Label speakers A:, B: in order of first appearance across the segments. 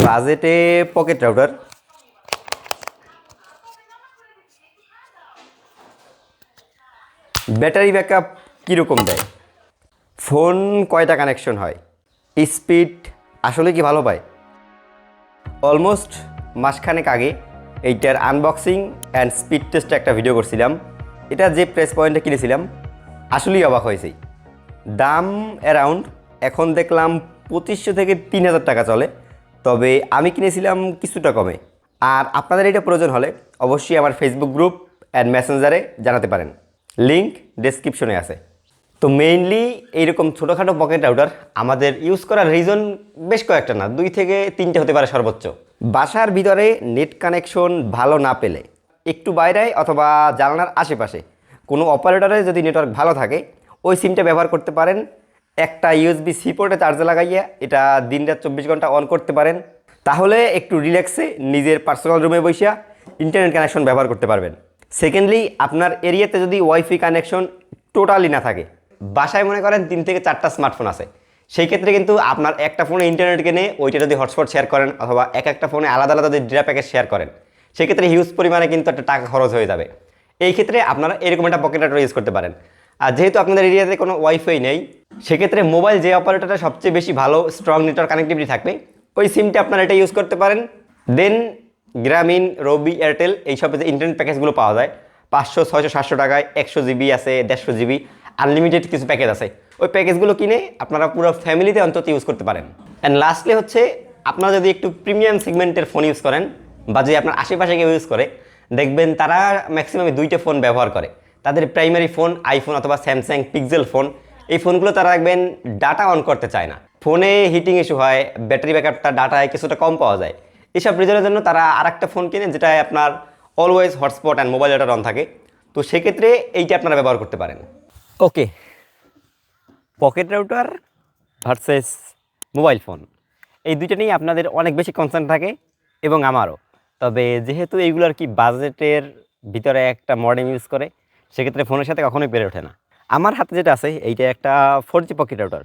A: বাজেটে pocket router, battery backup কীরকম দেয়, ফোন কয়টা কানেকশন হয়, স্পিড আসলে কি ভালো পায়। অলমোস্ট মাসখানেক আগে এইটার আনবক্সিং অ্যান্ড স্পিড টেস্টে একটা ভিডিও করছিলাম। এটা যে প্রেস পয়েন্টে কিনেছিলাম আসলেই অবাক হয়েছি। দাম অ্যারাউন্ড এখন দেখলাম 2500 থেকে 3000 টাকা চলে, তবে আমি কিনেছিলাম কিছুটা কমে। আর আপনাদের এটা প্রয়োজন হলে অবশ্যই আমার ফেসবুক গ্রুপ অ্যান্ড মেসেঞ্জারে জানাতে পারেন, লিঙ্ক ডেসক্রিপশনে আছে। তো মেইনলি এইরকম ছোটোখাটো পকেট রাউটার আমাদের ইউজ করার রিজন বেশ কয়েকটা না, 2 থেকে 3টে হতে পারে সর্বোচ্চ। বাসার ভিতরে নেট কানেকশন ভালো না পেলে একটু বাইরে অথবা জানালার আশেপাশে কোনো অপারেটরে যদি নেটওয়ার্ক ভালো থাকে ওই সিমটা ব্যবহার করতে পারেন। একটা ইউএসবি সি পোর্টে চার্জে লাগাইয়া এটা দিনরাত 24 ঘন্টা অন করতে পারেন, তাহলে একটু রিল্যাক্সে নিজের পার্সোনাল রুমে বসিয়া ইন্টারনেট কানেকশন ব্যবহার করতে পারবেন। সেকেন্ডলি, আপনার এরিয়াতে যদি ওয়াইফাই কানেকশন টোটালি না থাকে, বাসায় মনে করেন 3 থেকে 4টা স্মার্টফোন আছে, সেই ক্ষেত্রে কিন্তু আপনার একটা ফোনে ইন্টারনেট কিনে ওইটা যদি হটস্পট শেয়ার করেন অথবা একটা ফোনে আলাদা আলাদা যদি ডেটা প্যাকেজ শেয়ার করেন, সেক্ষেত্রে হিউজ পরিমাণে কিন্তু একটা টাকা খরচ হয়ে যাবে। এই ক্ষেত্রে আপনারা এরকম একটা পকেট রাউটার ইউজ করতে পারেন। আর যেহেতু আপনাদের এরিয়াতে কোনো ওয়াইফাই নেই, সেক্ষেত্রে মোবাইল যে অপারেটরটা সবচেয়ে বেশি ভালো স্ট্রং নেটওয়ার্ক কানেক্টিভিটি থাকবে ওই সিমটা আপনারা এটা ইউজ করতে পারেন। দেন গ্রামীণ, রবি, এয়ারটেল এইসব যে ইন্টারনেট প্যাকেজগুলো পাওয়া যায় 500, 600, 700 টাকায় 100 জিবি আছে, 150 জিবি আনলিমিটেড কিছু প্যাকেজ আছে, ওই প্যাকেজগুলো কিনে আপনারা পুরো ফ্যামিলিতে অন্তত ইউজ করতে পারেন। অ্যান্ড লাস্টলি হচ্ছে, আপনারা যদি একটু প্রিমিয়াম সেগমেন্টের ফোন ইউজ করেন বা যদি আপনার আশেপাশে কেউ ইউজ করে, দেখবেন তারা ম্যাক্সিমাম 2টে ফোন ব্যবহার করে। তাদের প্রাইমারি ফোন আইফোন অথবা স্যামসাং পিক্সেল ফোন, এই ফোনগুলো তারা দেখবেন ডাটা অন করতে চায় না, ফোনে হিটিং ইস্যু হয়, ব্যাটারি ব্যাকআপটা ডাটায় কিছুটা কম পাওয়া যায়। এইসব রিজনের জন্য তারা আরেকটা ফোন কিনে যেটায় আপনার always hotspot and mobile data on থাকে। তো সেক্ষেত্রে এইটা আপনারা ব্যবহার করতে পারেন। Okay, pocket router versus mobile phone, এই দুইটা নিয়ে আপনাদের অনেক বেশি কনসার্ন থাকে এবং আমারও। তবে যেহেতু এইগুলো আর কি বাজেটের ভিতরে একটা মডেম ইউজ করে, সেক্ষেত্রে ফোনের সাথে কখনোই পেরে ওঠে না। আমার হাতে যেটা আছে এইটা একটা 4G pocket router,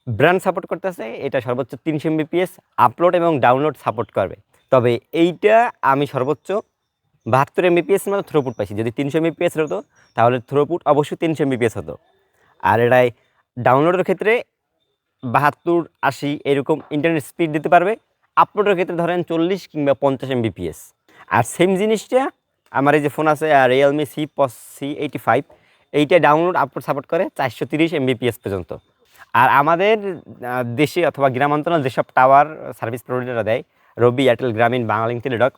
A: brand support করতেছে, এটা সর্বোচ্চ 300 Mbps আপলোড এবং ডাউনলোড সাপোর্ট করবে। তবে এইটা আমি সর্বোচ্চ 72 Mbps মতো থ্রোপুট পাইছি। যদি 300 Mbps হতো তাহলে থ্রোপুট অবশ্যই 300 Mbps হতো। আর এটাই ডাউনলোডের ক্ষেত্রে 72, 80 এরকম ইন্টারনেট স্পিড দিতে পারবে। আপলোডের ক্ষেত্রে ধরেন 40 কিংবা 50 Mbps। আর সেম জিনিসটা আমার এই যে ফোন আছে রিয়েলমি C85, এইটা ডাউনলোড আপলোড সাপোর্ট করে 430 Mbps পর্যন্ত। আর আমাদের দেশে অথবা গ্রামাঞ্চলে যেসব টাওয়ার সার্ভিস প্রোভাইডাররা দেয়, রবি, এয়ারটেল, গ্রামীণ, বাংলালিংক, টেলিটক,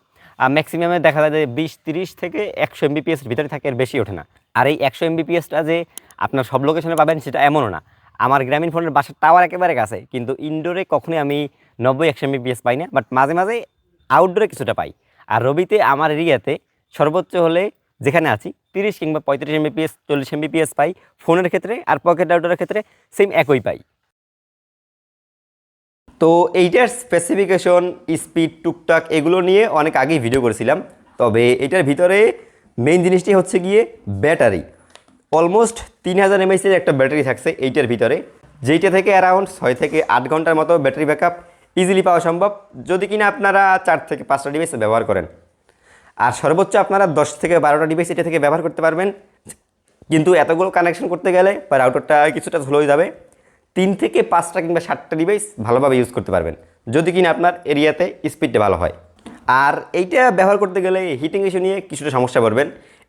A: ম্যাক্সিমামে দেখা যায় যে 20-30 থেকে 100 Mbps ভিতরে থাকে, এর বেশি ওঠে না। আর এই 100 Mbpsটা যে আপনার সব লোকেশনে পাবেন সেটা এমনও না। আমার গ্রামীণ ফোনের বাসার টাওয়ার একেবারে কাছে, কিন্তু ইনডোরে কখনোই আমি 90-100 Mbps পাই না, বাট মাঝে মাঝে আউটডোরে কিছুটা পাই। আর রবিতে আমার এরিয়াতে সর্বোচ্চ হলে যেখানে আছি 30 কিংবা 35 Mbps, 40 Mbps পাই ফোনের ক্ষেত্রে, আর পকেট রাউটারের ক্ষেত্রে সেম একই পাই। তো এইটার স্পেসিফিকেশন, স্পিড, টুকটাক এগুলো নিয়ে অনেক আগেই ভিডিও করেছিলাম। তবে এটার ভিতরে মেইন জিনিসটি হচ্ছে গিয়ে ব্যাটারি। অলমোস্ট 3000 mAh একটা ব্যাটারি থাকছে এইটার ভিতরে, যেইটা থেকে অ্যারাউন্ড 6 থেকে 8 ঘন্টার মতো ব্যাটারি ব্যাকআপ ইজিলি পাওয়া সম্ভব, যদি কিনা আপনারা 4 থেকে 5টা ডিভাইস ব্যবহার করেন। আর সর্বোচ্চ আপনারা 10 থেকে 12টা ডিভাইস এটা থেকে ব্যবহার করতে পারবেন। কিন্তু এতগুলো কানেকশন করতে গেলে বা রাউটারটা কিছুটা স্লো হয়ে যাবে। 3 থেকে 5টা কিংবা 7টা ডিভাইস ভালোভাবে ইউজ করতে পারবেন, যদি কিনা আপনার এরিয়াতে স্পিডটা ভালো হয়। আর এইটা ব্যবহার করতে গেলে হিটিং ইস্যু নিয়ে কিছুটা সমস্যা পড়বেন।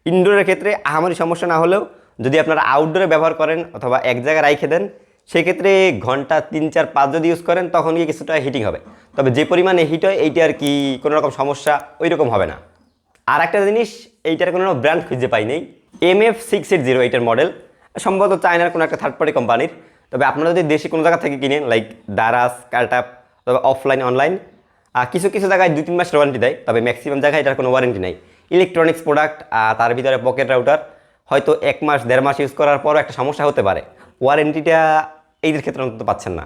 A: ইনডোরের ক্ষেত্রে আহামরি সমস্যা না হলেও যদি আপনারা আউটডোরে ব্যবহার করেন অথবা এক জায়গায় রাইখে দেন, সেক্ষেত্রে ঘন্টা 3, 4, 5 যদি ইউজ করেন তখন গিয়ে কিছুটা হিটিং হবে। তবে যে পরিমাণে হিট হয় এইটা আর কি কোনো রকম সমস্যা ওই রকম হবে না। আর একটা জিনিস, এইটার কোনো ব্র্যান্ড খুঁজে পাই নেই, MF680 এইটার মডেল, সম্ভবত চায়নার কোনো একটা থার্ড পার্টি কোম্পানির। তবে আপনারা যদি দেশে কোনো জায়গা থেকে কিনেন, লাইক দারাজ, কার্টাপ, তবে অফলাইন, অনলাইন, কিছু কিছু জায়গায় 2-3 মাস ওয়ারেন্টি দেয়, তবে ম্যাক্সিমাম জায়গায় এটার কোনো ওয়ারেন্টি নেই। ইলেকট্রনিক্স প্রোডাক্ট, তার ভিতরে পকেট রাউটার, হয়তো 1 মাস 1.5 মাস ইউজ করার পরও একটা সমস্যা হতে পারে, ওয়ারেন্টিটা এইদের ক্ষেত্রে অন্তত পাচ্ছেন না।